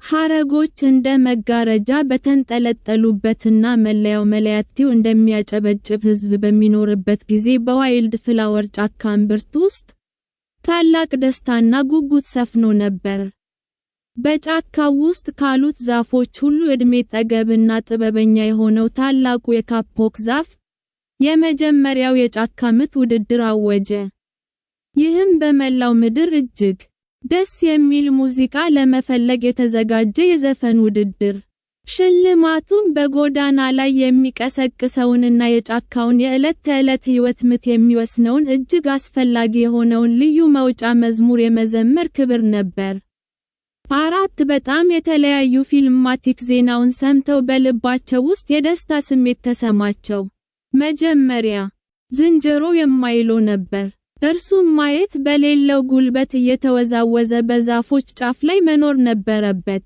ሐረጎች እንደ መጋረጃ በተንጠለጠሉበትና መለያው መለያቲው እንደሚያጨበጭብ ሕዝብ በሚኖርበት ጊዜ በዋይልድ ፍላወር ጫካ እምብርት ውስጥ ታላቅ ደስታና ጉጉት ሰፍኖ ነበር። በጫካው ውስጥ ካሉት ዛፎች ሁሉ ዕድሜ ጠገብና ጥበበኛ የሆነው ታላቁ የካፖክ ዛፍ የመጀመሪያው የጫካ ምት ውድድር አወጀ። ይህም በመላው ምድር እጅግ ደስ የሚል ሙዚቃ ለመፈለግ የተዘጋጀ የዘፈን ውድድር። ሽልማቱም በጎዳና ላይ የሚቀሰቅሰውንና የጫካውን የዕለት ተዕለት ሕይወት ምት የሚወስነውን እጅግ አስፈላጊ የሆነውን ልዩ መውጫ መዝሙር የመዘመር ክብር ነበር። 4 በጣም የተለያዩ ፊልማቲክ ዜናውን ሰምተው በልባቸው ውስጥ የደስታ ስሜት ተሰማቸው። መጀመሪያ ዝንጀሮ የማይለው ነበር። እርሱም ማየት በሌለው ጉልበት እየተወዛወዘ በዛፎች ጫፍ ላይ መኖር ነበረበት።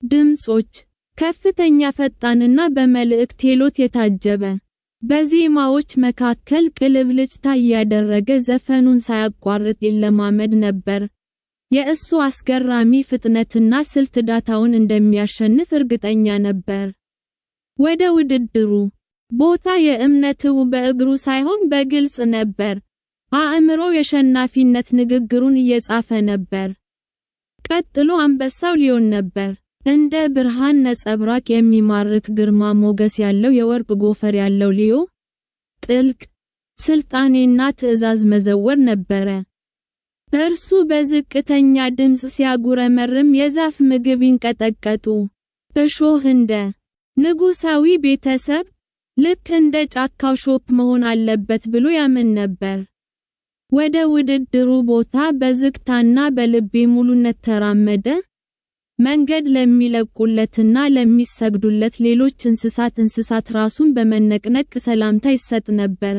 ድምጾች ከፍተኛ ፈጣንና በመልእክት ቴሎት የታጀበ በዜማዎች መካከል ቅልብልጭታ እያደረገ ዘፈኑን ሳያቋርጥ ይለማመድ ነበር። የእሱ አስገራሚ ፍጥነትና ስልት ዳታውን እንደሚያሸንፍ እርግጠኛ ነበር። ወደ ውድድሩ ቦታ የእምነትው በእግሩ ሳይሆን በግልጽ ነበር። አእምሮ የሸናፊነት ንግግሩን እየጻፈ ነበር። ቀጥሎ አንበሳው ሊዮን ነበር። እንደ ብርሃን ነጸብራቅ የሚማርክ ግርማ ሞገስ ያለው የወርቅ ጎፈር ያለው ሊዮ ጥልቅ ስልጣኔና ትዕዛዝ መዘወር ነበረ። እርሱ በዝቅተኛ ድምፅ ሲያጉረመርም የዛፍ ምግብ ይንቀጠቀጡ። እሾህ እንደ ንጉሳዊ ቤተሰብ ልክ እንደ ጫካው ሾፕ መሆን አለበት ብሎ ያምን ነበር። ወደ ውድድሩ ቦታ በዝግታና በልቤ ሙሉነት ተራመደ። መንገድ ለሚለቁለትና ለሚሰግዱለት ሌሎች እንስሳት ራሱን በመነቅነቅ ሰላምታ ይሰጥ ነበር።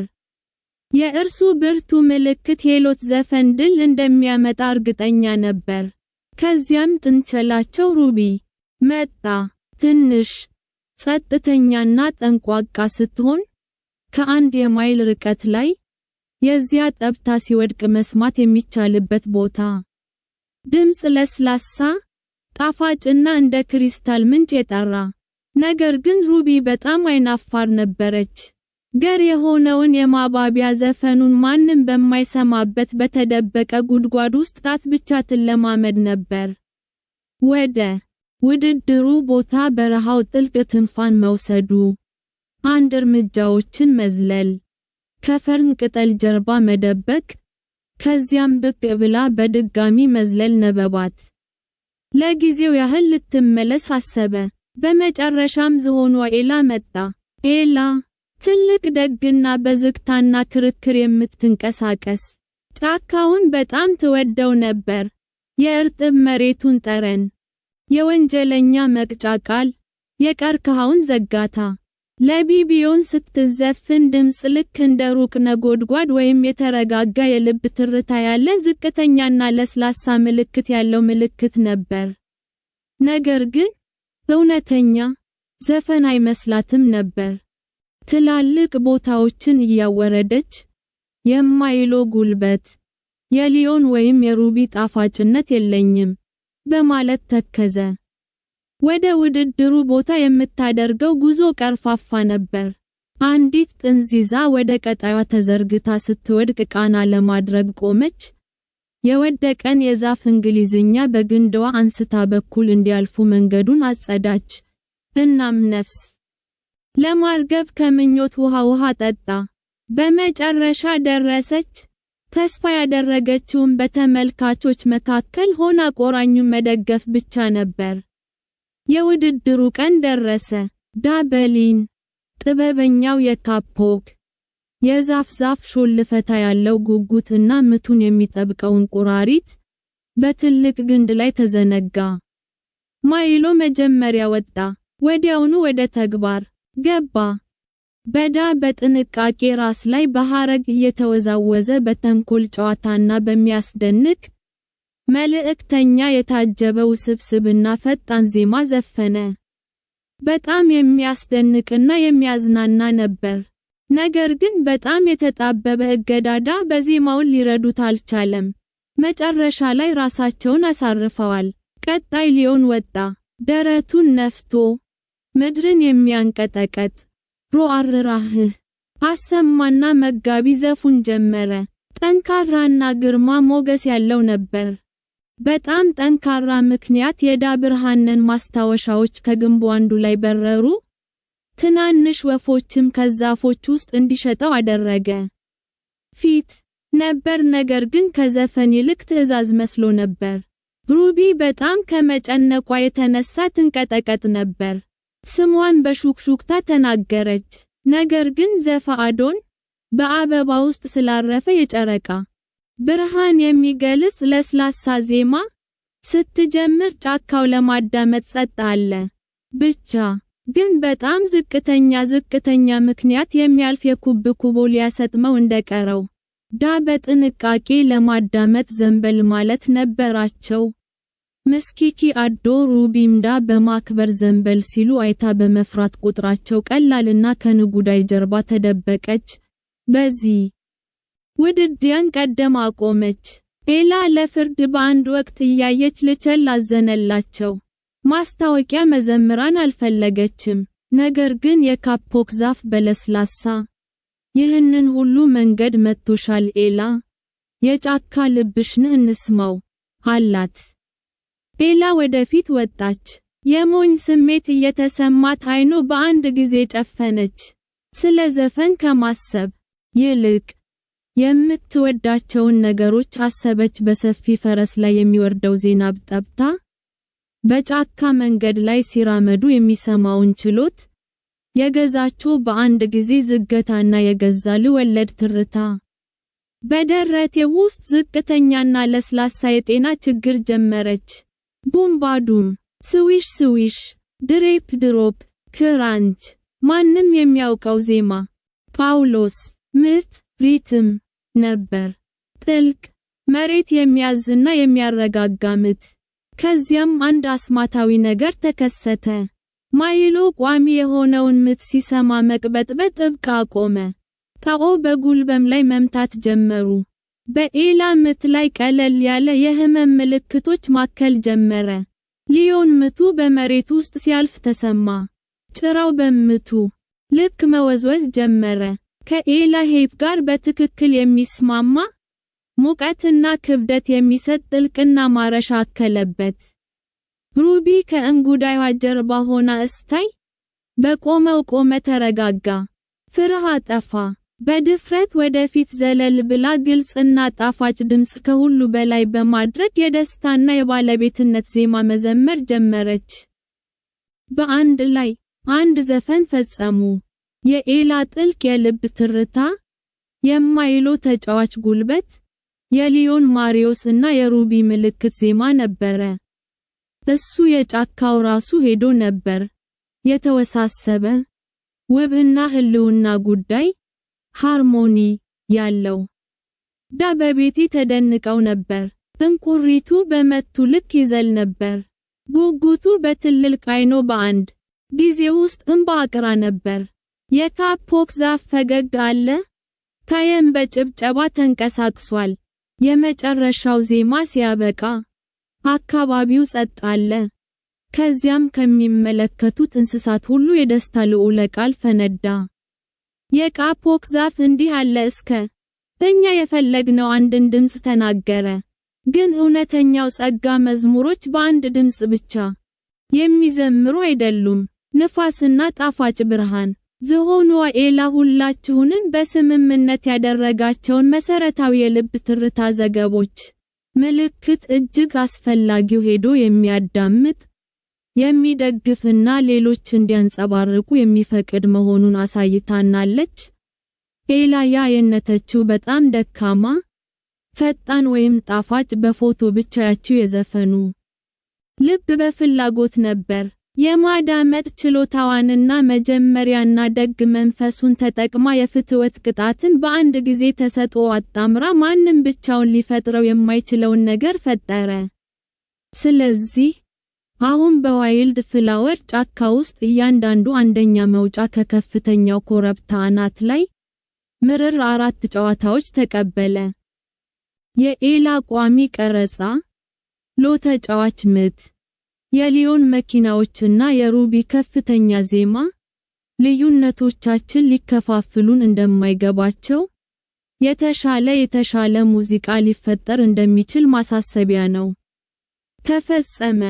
የእርሱ ብርቱ ምልክት ሄሎት ዘፈን ድል እንደሚያመጣ እርግጠኛ ነበር። ከዚያም ጥንቸላቸው ሩቢ መጣ። ትንሽ ጸጥተኛና ጠንቋቃ ስትሆን ከአንድ የማይል ርቀት ላይ የዚያ ጠብታ ሲወድቅ መስማት የሚቻልበት ቦታ። ድምጽ ለስላሳ ጣፋጭና እንደ ክሪስታል ምንጭ የጠራ። ነገር ግን ሩቢ በጣም አይናፋር ነበረች። ገር የሆነውን የማባቢያ ዘፈኑን ማንም በማይሰማበት በተደበቀ ጉድጓድ ውስጥ ጣት ብቻ ትለማመድ ነበር። ወደ ውድድሩ ቦታ በረሃው ጥልቅ ትንፋን መውሰዱ፣ 1 እርምጃዎችን መዝለል፣ ከፈርን ቅጠል ጀርባ መደበቅ፣ ከዚያም ብቅ ብላ በድጋሚ መዝለል ነበባት። ለጊዜው ያህል ልትመለስ አሰበ። በመጨረሻም ዝሆኗ ኤላ መጣ። ኤላ ትልቅ ደግና በዝግታና ክርክር የምትንቀሳቀስ ጫካውን በጣም ትወደው ነበር። የእርጥብ መሬቱን ጠረን፣ የወንጀለኛ መቅጫ ቃል፣ የቀርከሃውን ዘጋታ። ለቢቢዮን ስትዘፍን ድምጽ ልክ እንደ ሩቅ ነጎድጓድ ወይም የተረጋጋ የልብ ትርታ ያለ ዝቅተኛና ለስላሳ ምልክት ያለው ምልክት ነበር። ነገር ግን እውነተኛ ዘፈን አይመስላትም ነበር። ትላልቅ ቦታዎችን እያወረደች የማይሎ ጉልበት፣ የሊዮን ወይም የሩቢ ጣፋጭነት የለኝም በማለት ተከዘ። ወደ ውድድሩ ቦታ የምታደርገው ጉዞ ቀርፋፋ ነበር። አንዲት ጥንዚዛ ወደ ቀጣዩዋ ተዘርግታ ስትወድቅ ቃና ለማድረግ ቆመች። የወደቀን የዛፍ እንግሊዝኛ በግንድዋ አንስታ በኩል እንዲያልፉ መንገዱን አጸዳች። እናም ነፍስ ለማርገብ ከምኞት ውሃ ጠጣ። በመጨረሻ ደረሰች። ተስፋ ያደረገችውን በተመልካቾች መካከል ሆና ቆራኙን መደገፍ ብቻ ነበር። የውድድሩ ቀን ደረሰ። ዳበሊን ጥበበኛው የካፖክ የዛፍ ሾልፈታ ያለው ጉጉትና ምቱን የሚጠብቀው እንቁራሪት በትልቅ ግንድ ላይ ተዘነጋ። ማይሎ መጀመሪያ ወጣ። ወዲያውኑ ወደ ተግባር ገባ። በዳ በጥንቃቄ ራስ ላይ በሐረግ እየተወዛወዘ በተንኮል ጨዋታና በሚያስደንቅ መልእክተኛ የታጀበ ውስብስብና ፈጣን ዜማ ዘፈነ። በጣም የሚያስደንቅና የሚያዝናና ነበር። ነገር ግን በጣም የተጣበበ እገዳዳ በዜማውን ሊረዱት አልቻለም። መጨረሻ ላይ ራሳቸውን አሳርፈዋል። ቀጣይ ሊዮን ወጣ። ደረቱን ነፍቶ ምድርን የሚያንቀጠቀጥ ሮአርራህ አሰማና መጋቢ ዘፉን ጀመረ። ጠንካራና ግርማ ሞገስ ያለው ነበር። በጣም ጠንካራ ምክንያት የዳ ብርሃንን ማስታወሻዎች ከግንቡ አንዱ ላይ በረሩ። ትናንሽ ወፎችም ከዛፎች ውስጥ እንዲሸጠው አደረገ። ፊት ነበር ነገር ግን ከዘፈን ይልቅ ትዕዛዝ መስሎ ነበር። ሩቢ በጣም ከመጨነቋ የተነሳ ትንቀጠቀጥ ነበር። ስሟን በሹክሹክታ ተናገረች። ነገር ግን ዘፋአዶን በአበባ ውስጥ ስላረፈ የጨረቃ ብርሃን የሚገልጽ ለስላሳ ዜማ ስትጀምር ጫካው ለማዳመጥ ጸጥ አለ። ብቻ ግን በጣም ዝቅተኛ ምክንያት የሚያልፍ የኩብኩቦ ሊያሰጥመው እንደቀረው ዳ በጥንቃቄ ለማዳመጥ ዘንበል ማለት ነበራቸው። ምስኪኪ አዶ ሩቢምዳ በማክበር ዘንበል ሲሉ አይታ በመፍራት ቁጥራቸው ቀላልና ከንጉዳይ ጀርባ ተደበቀች። በዚህ ውድድያን ቀደም አቆመች። ኤላ ለፍርድ በአንድ ወቅት እያየች ልቸል አዘነላቸው። ማስታወቂያ መዘምራን አልፈለገችም። ነገር ግን የካፖክ ዛፍ በለስላሳ ይህንን ሁሉ መንገድ መጥቶሻል ኤላ፣ የጫካ ልብሽን እንስማው አላት። ኤላ ወደፊት ወጣች። የሞኝ ስሜት እየተሰማት አይኑ በአንድ ጊዜ ጨፈነች። ስለ ዘፈን ከማሰብ ይልቅ የምትወዳቸውን ነገሮች አሰበች። በሰፊ ፈረስ ላይ የሚወርደው ዜናብ ጠብታ፣ በጫካ መንገድ ላይ ሲራመዱ የሚሰማውን ችሎት፣ የገዛችው በአንድ ጊዜ ዝገታና የገዛ ልወለድ ትርታ። በደረቴ ውስጥ ዝቅተኛና ለስላሳ የጤና ችግር ጀመረች። ቡምባዱም፣ ስዊሽ ስዊሽ፣ ድሬፕ ድሮፕ፣ ክራንች፣ ማንም የሚያውቀው ዜማ። ጳውሎስ ምት ሪትም ነበር። ጥልቅ መሬት የሚያዝና የሚያረጋጋ ምት። ከዚያም አንድ አስማታዊ ነገር ተከሰተ። ማይሎ ቋሚ የሆነውን ምት ሲሰማ መቅበጥበጥ ጥብቅ አቆመ። ታኦ በጉልበም ላይ መምታት ጀመሩ። በኤላ ምት ላይ ቀለል ያለ የህመም ምልክቶች ማከል ጀመረ። ሊዮን ምቱ በመሬት ውስጥ ሲያልፍ ተሰማ። ጭራው በምቱ ልክ መወዝወዝ ጀመረ። ከኤላ ሄፕ ጋር በትክክል የሚስማማ ሙቀትና ክብደት የሚሰጥ ጥልቅና ማረሻ አከለበት። ሩቢ ከእንጉዳይዋ ጀርባ ሆና እስታይ በቆመው ቆመ ተረጋጋ። ፍርሃት ጠፋ። በድፍረት ወደፊት ዘለል ብላ ግልጽና ጣፋጭ ድምጽ ከሁሉ በላይ በማድረግ የደስታና የባለቤትነት ዜማ መዘመር ጀመረች። በአንድ ላይ አንድ ዘፈን ፈጸሙ። የኤላ ጥልቅ የልብ ትርታ፣ የማይሎ ተጫዋች ጉልበት፣ የሊዮን ማሪዮስ እና የሩቢ ምልክት ዜማ ነበረ። እሱ የጫካው ራሱ ሄዶ ነበር። የተወሳሰበ ውብና ህልውና ጉዳይ ሃርሞኒ ያለው። ዳ በቤቴ ተደንቀው ነበር። እንቁሪቱ በመቱ ልክ ይዘል ነበር። ጉጉቱ በትልልቅ አይኖ በአንድ ጊዜ ውስጥ እንባ አቅራ ነበር። የካፖክ ዛፍ ፈገግ አለ። ታየም በጭብጨባ ተንቀሳቅሷል። የመጨረሻው ዜማ ሲያበቃ አካባቢው ጸጥ አለ። ከዚያም ከሚመለከቱት እንስሳት ሁሉ የደስታ ልዑለ ቃል ፈነዳ። የካፖክ ዛፍ እንዲህ አለ እስከ እኛ የፈለግነው አንድን ድምጽ ተናገረ። ግን እውነተኛው ጸጋ መዝሙሮች በአንድ ድምጽ ብቻ የሚዘምሩ አይደሉም። ንፋስና ጣፋጭ ብርሃን። ዝሆኑዋ ኤላ ሁላችሁንም በስምምነት ያደረጋቸውን መሰረታዊ የልብ ትርታ ዘገቦች ምልክት እጅግ አስፈላጊው ሄዶ የሚያዳምጥ የሚደግፍና ሌሎች እንዲያንጸባርቁ የሚፈቅድ መሆኑን አሳይታናለች። ኤላ የነተችው በጣም ደካማ፣ ፈጣን ወይም ጣፋጭ በፎቶ ብቻ ያችው የዘፈኑ ልብ በፍላጎት ነበር። የማዳመጥ ችሎታዋንና መጀመሪያና ደግ መንፈሱን ተጠቅማ የፍትወት ቅጣትን በአንድ ጊዜ ተሰጥኦ አጣምራ ማንም ብቻውን ሊፈጥረው የማይችለውን ነገር ፈጠረ። ስለዚህ አሁን በዋይልድ ፍላወር ጫካ ውስጥ እያንዳንዱ አንደኛ መውጫ ከከፍተኛው ኮረብታ አናት ላይ ምርር 4 ጨዋታዎች ተቀበለ። የኤላ ቋሚ ቀረጻ፣ ሎ ተጫዋች ምት፣ የሊዮን መኪናዎችና የሩቢ ከፍተኛ ዜማ ልዩነቶቻችን ሊከፋፍሉን እንደማይገባቸው የተሻለ ሙዚቃ ሊፈጠር እንደሚችል ማሳሰቢያ ነው። ተፈጸመ።